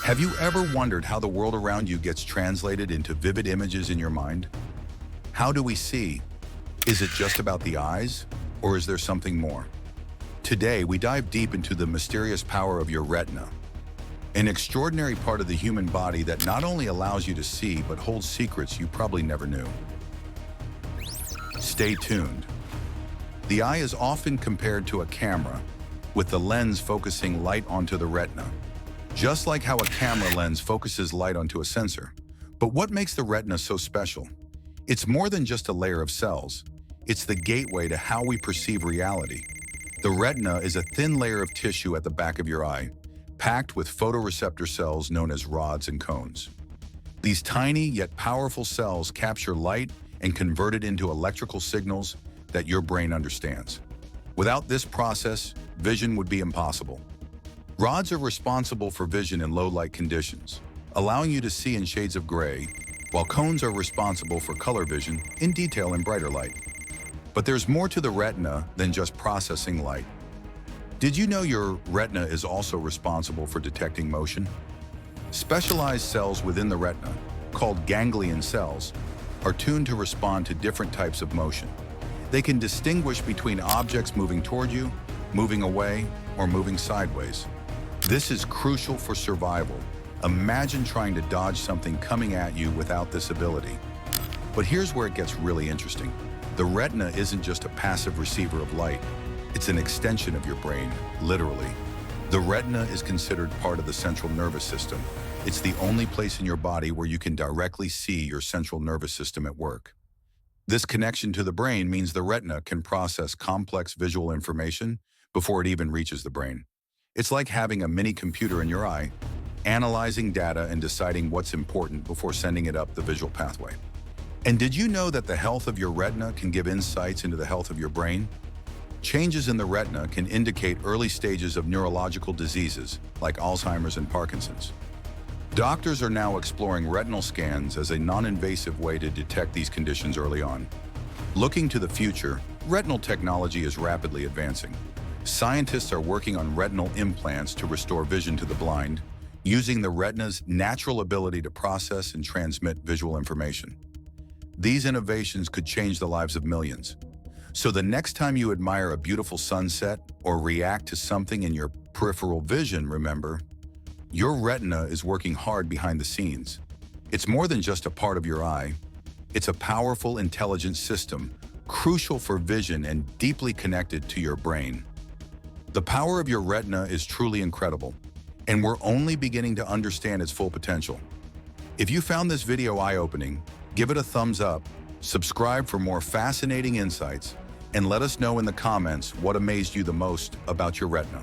Have you ever wondered how the world around you gets translated into vivid images in your mind? How do we see? Is it just about the eyes, or is there something more? Today, we dive deep into the mysterious power of your retina, an extraordinary part of the human body that not only allows you to see, but holds secrets you probably never knew. Stay tuned. The eye is often compared to a camera, with the lens focusing light onto the retina, just like how a camera lens focuses light onto a sensor. But what makes the retina so special? It's more than just a layer of cells. It's the gateway to how we perceive reality. The retina is a thin layer of tissue at the back of your eye, packed with photoreceptor cells known as rods and cones. These tiny yet powerful cells capture light and convert it into electrical signals that your brain understands. Without this process, vision would be impossible. Rods are responsible for vision in low light conditions, allowing you to see in shades of gray, while cones are responsible for color vision in detail in brighter light. But there's more to the retina than just processing light. Did you know your retina is also responsible for detecting motion? Specialized cells within the retina, called ganglion cells, are tuned to respond to different types of motion. They can distinguish between objects moving toward you, moving away, or moving sideways. This is crucial for survival. Imagine trying to dodge something coming at you without this ability. But here's where it gets really interesting. The retina isn't just a passive receiver of light. It's an extension of your brain, literally. The retina is considered part of the central nervous system. It's the only place in your body where you can directly see your central nervous system at work. This connection to the brain means the retina can process complex visual information before it even reaches the brain. It's like having a mini computer in your eye, analyzing data and deciding what's important before sending it up the visual pathway. And did you know that the health of your retina can give insights into the health of your brain? Changes in the retina can indicate early stages of neurological diseases like Alzheimer's and Parkinson's. Doctors are now exploring retinal scans as a non-invasive way to detect these conditions early on. Looking to the future, retinal technology is rapidly advancing. Scientists are working on retinal implants to restore vision to the blind, using the retina's natural ability to process and transmit visual information. These innovations could change the lives of millions. So the next time you admire a beautiful sunset or react to something in your peripheral vision, remember, your retina is working hard behind the scenes. It's more than just a part of your eye. It's a powerful, intelligent system, crucial for vision and deeply connected to your brain. The power of your retina is truly incredible, and we're only beginning to understand its full potential. If you found this video eye-opening, give it a thumbs up, subscribe for more fascinating insights, and let us know in the comments what amazed you the most about your retina.